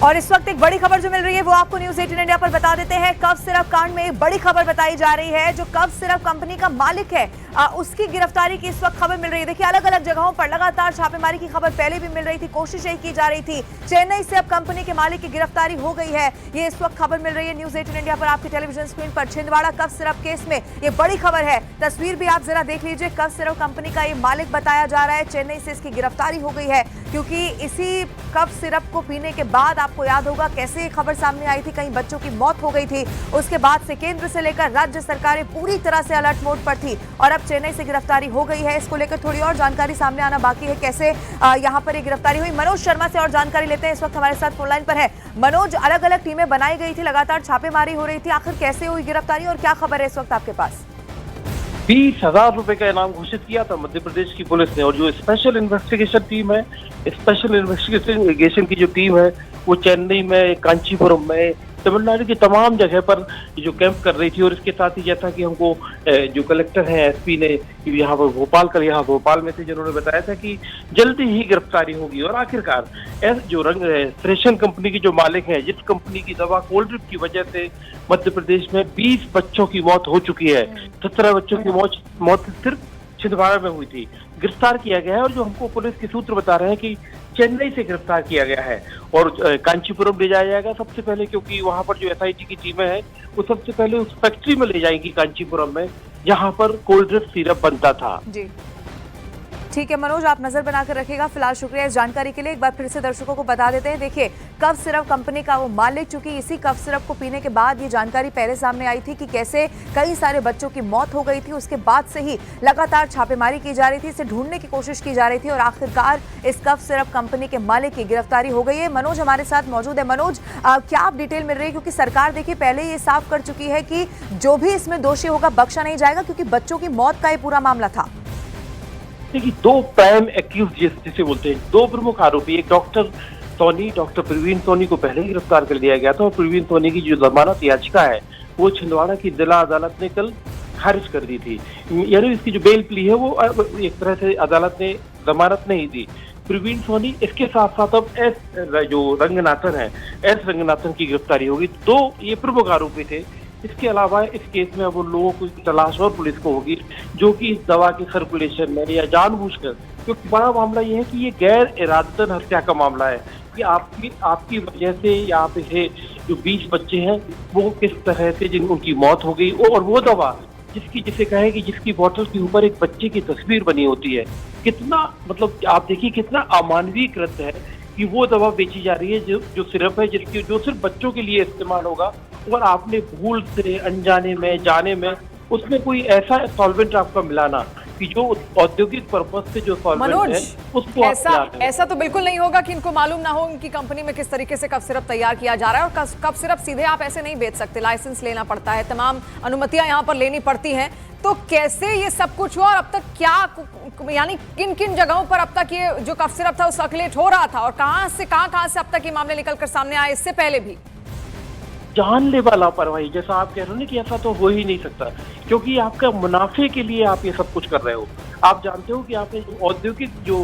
और इस वक्त एक बड़ी खबर जो मिल रही है वो आपको न्यूज़ 18 इंडिया पर बता देते हैं। कफ सिरप कांड में एक बड़ी खबर बताई जा रही है। जो कफ सिरप कंपनी का मालिक है उसकी गिरफ्तारी की इस वक्त खबर मिल रही है। देखिए, अलग अलग जगहों पर लगातार छापेमारी की खबर पहले भी मिल रही थी, कोशिश यही की जा रही थी। चेन्नई से अब कंपनी के मालिक की गिरफ्तारी हो गई है, ये इस वक्त खबर मिल रही है न्यूज़ 18 इंडिया पर आपकी टेलीविजन स्क्रीन पर। छिंदवाड़ा कफ सिरप केस में ये बड़ी खबर है। तस्वीर भी आप जरा देख लीजिए। कफ सिरप कंपनी का ये मालिक बताया जा रहा है। चेन्नई से इसकी गिरफ्तारी हो गई है क्योंकि इसी कफ सिरप को पीने के बाद आपको याद होगा कैसे खबर सामने आई थी, कहीं बच्चों की मौत हो गई थी। उसके बाद से केंद्र से लेकर राज्य सरकारें पूरी तरह से अलर्ट मोड पर थी और अब चेन्नई से गिरफ्तारी हो गई है। इसको लेकर थोड़ी और जानकारी सामने आना बाकी है, कैसे यहां पर ये गिरफ्तारी हुई। मनोज शर्मा से और जानकारी लेते हैं, इस वक्त हमारे साथ फोन लाइन पर है। मनोज, अलग अलग टीमें बनाई गई थी, लगातार छापेमारी हो रही थी, आखिर कैसे हुई गिरफ्तारी और क्या खबर है इस वक्त आपके पास? 20,000 रुपए का इनाम घोषित किया था मध्य प्रदेश की पुलिस ने। और जो स्पेशल इन्वेस्टिगेशन टीम है, स्पेशल इन्वेस्टिगेशन की जो टीम है वो चेन्नई में, कांचीपुरम में, तमिलनाडु की तमाम जगह पर जो कैंप कर रही थी। और इसके साथ ही जैसा कि हमको जो कलेक्टर हैं, एसपी ने यहाँ पर भोपाल में थे, जिन्होंने बताया था कि जल्दी ही गिरफ्तारी होगी। और आखिरकार जो रेशन कंपनी की जो मालिक है, जिस कंपनी की दवा कोल्ड ड्रिप की वजह से मध्य प्रदेश में 20 बच्चों की मौत हो चुकी है, 17 बच्चों की मौत सिर्फ छिंदवाड़ा में हुई थी, गिरफ्तार किया गया है। और जो हमको पुलिस के सूत्र बता रहे हैं कि चेन्नई से गिरफ्तार किया गया है और कांचीपुरम ले जाया जाएगा सबसे पहले, क्योंकि वहां पर जो एसआईटी की टीमें हैं वो सबसे पहले उस फैक्ट्री में ले जाएंगी कांचीपुरम में, जहां पर कोल्ड ड्रिप सिरप बनता था। जी ठीक है मनोज, आप नजर बनाकर रखिएगा। फिलहाल शुक्रिया इस जानकारी के लिए। एक बार फिर से दर्शकों को बता देते हैं, देखिए कफ सिरप कंपनी का वो मालिक, चूंकि इसी कफ सिरप को पीने के बाद ये जानकारी पहले सामने आई थी कि कैसे कई सारे बच्चों की मौत हो गई थी। उसके बाद से ही लगातार छापेमारी की जा रही थी, इसे ढूंढने की कोशिश की जा रही थी और आखिरकार इस कफ सिरप कंपनी के मालिक की गिरफ्तारी हो गई है। मनोज हमारे साथ मौजूद है। मनोज, क्या आप डिटेल मिल रही है, क्योंकि सरकार देखिए पहले ये साफ कर चुकी है कि जो भी इसमें दोषी होगा बख्शा नहीं जाएगा, क्योंकि बच्चों की मौत का ये पूरा मामला था। देखिए, दो प्राइम एक्यूज जिसे बोलते हैं, दो प्रमुख आरोपी, एक डॉक्टर प्रवीण सोनी को पहले ही गिरफ्तार कर लिया गया था। और प्रवीण सोनी की जो जमानत याचिका है वो छिंदवाड़ा की जिला अदालत ने कल खारिज कर दी थी। यानी इसकी जो बेल प्ली है वो एक तरह से अदालत ने जमानत नहीं दी। प्रवीण सोनी, इसके साथ साथ अब जो रंगनाथन की गिरफ्तारी होगी। दो ये प्रमुख आरोपी थे। इसके अलावा इस केस में अब उन लोगों की तलाश और पुलिस को होगी जो कि इस दवा के सर्कुलेशन में या जानबूझकर, क्योंकि बड़ा मामला ये है कि ये गैर इरादतन हत्या का मामला है कि आपकी वजह से या आप इसे जो 20 बच्चे हैं वो किस तरह से उनकी मौत हो गई। और वो दवा जिसे कहे कि जिसकी बोतल के ऊपर एक बच्चे की तस्वीर बनी होती है, कितना मतलब आप देखिए कितना अमानवीय कृत्य है कि वो दवा बेची जा रही है जो सिरप है जो सिर्फ बच्चों के लिए इस्तेमाल होगा। और आपने भूल से, अनजाने में, जाने में उसमें कोई ऐसा सॉल्वेंट आपका मिलाना कि जो औद्योगिक पर्पस से जो सॉल्वेंट है उसको ऐसा तो बिल्कुल नहीं होगा कि इनको मालूम ना हो उनकी कंपनी में किस तरीके से कफ सिरप तैयार किया जा रहा है। और कफ सिरप सीधे आप ऐसे नहीं बेच सकते, लाइसेंस लेना पड़ता है, तमाम अनुमतियां यहाँ पर लेनी पड़ती हैं। तो कैसे ये सब कुछ हुआ और अब तक क्या, यानी किन किन जगहों पर अब तक ये जो कफ सिरप था वो सर्कुलेट हो रहा था और कहां से अब तक ये मामले निकल कर सामने आए, इससे पहले भी? जानलेवा लापरवाही, जैसा आप कह रहे हो ना कि ऐसा तो हो ही नहीं सकता, क्योंकि आपका मुनाफे के लिए आप ये सब कुछ कर रहे हो। आप जानते हो कि आपने जो औद्योगिक जो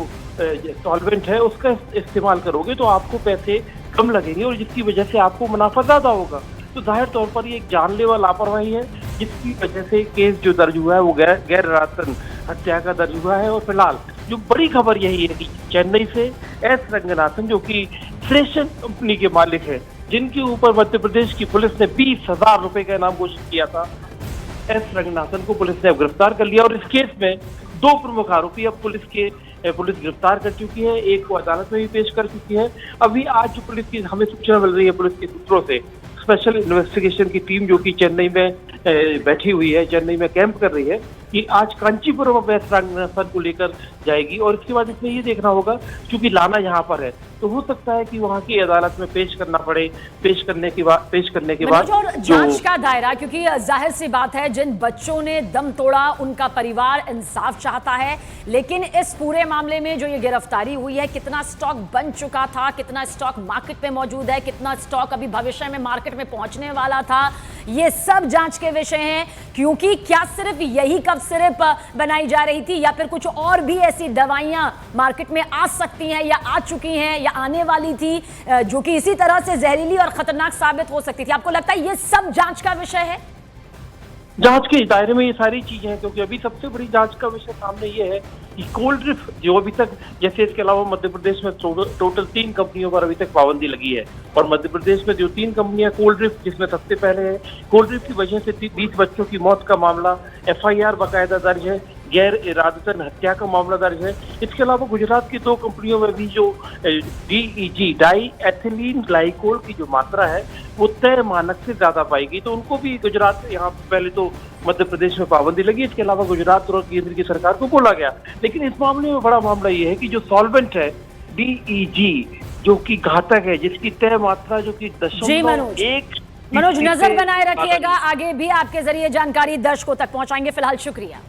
सॉल्वेंट है उसका इस्तेमाल करोगे तो आपको पैसे कम लगेंगे और जिसकी वजह से आपको मुनाफा ज्यादा होगा। तो जाहिर तौर पर ये एक जानलेवा लापरवाही है जिसकी वजह से केस जो दर्ज हुआ है वो गैर इरादतन हत्या का दर्ज हुआ है। और फिलहाल जो बड़ी खबर यही है कि चेन्नई से एस रंगनाथन, जो कि फ्रेशन कंपनी के मालिक है, जिनके ऊपर मध्य प्रदेश की पुलिस ने 20,000 रुपए का इनाम घोषित किया था, एस रंगनाथन को पुलिस ने गिरफ्तार कर लिया। और इस केस में दो प्रमुख आरोपी अब पुलिस गिरफ्तार कर चुकी है, एक को अदालत में भी पेश कर चुकी है। अभी आज जो पुलिस की हमें सूचना मिल रही है पुलिस के सूत्रों से, स्पेशल इन्वेस्टिगेशन की टीम जो कि चेन्नई में बैठी हुई है, चेन्नई में कैंप कर रही है, कि आज कांचीपुरम में एस रंगनाथन को लेकर जाएगी। और इसके बाद इसमें ये देखना होगा, क्योंकि लाना यहाँ पर है तो हो सकता है कि वहाँ की अदालत में पेश करना पड़े। पेश करने के बाद और जांच का दायरा, क्योंकि जाहिर सी बात है जिन बच्चों ने दम तोड़ा उनका परिवार इंसाफ चाहता है, लेकिन इस पूरे मामले में जो ये गिरफ्तारी हुई है, कितना स्टॉक बन चुका था, कितना स्टॉक मार्केट में मौजूद है, कितना स्टॉक अभी भविष्य में मार्केट में पहुंचने वाला था, ये सब जांच के विषय हैं, क्योंकि क्या सिर्फ यही कफ सिरप बनाई जा रही थी या फिर कुछ और भी ऐसी दवाइयां मार्केट में आ सकती हैं या आ चुकी हैं या आने वाली थी जो कि इसी तरह से जहरीली और खतरनाक साबित हो सकती थी? आपको लगता है ये सब जांच का विषय है? जांच के दायरे में ये सारी चीजें हैं, क्योंकि अभी सबसे बड़ी जांच का विषय सामने ये है कि कोल्ड ड्रिंक जो अभी तक, जैसे इसके अलावा मध्य प्रदेश में टोटल 3 कंपनियों पर अभी तक पाबंदी लगी है, और मध्य प्रदेश में जो 3 कंपनियां कोल्ड ड्रिंक, जिसमें सबसे पहले है कोल्ड ड्रिंक की वजह से 20 बच्चों की मौत का मामला, FIR बाकायदा दर्ज है, गैर इरादतन हत्या का मामला दर्ज है। इसके अलावा गुजरात की 2 कंपनियों में भी जो DEG डाई एथिलीन ग्लाइकोल की जो मात्रा है वो तय मानक से ज्यादा पाई गई, तो उनको भी गुजरात, यहाँ पहले तो मध्य प्रदेश में पाबंदी लगी, इसके अलावा गुजरात और केंद्र की सरकार को बोला गया। लेकिन इस मामले में बड़ा मामला ये है कि जो सॉल्वेंट है DEG, जो कि घातक है, जिसकी तय मात्रा जो कि 0.1 मनोज, नजर बनाए रखिएगा, आगे भी आपके जरिए जानकारी दर्शकों तक पहुंचाएंगे। फिलहाल शुक्रिया।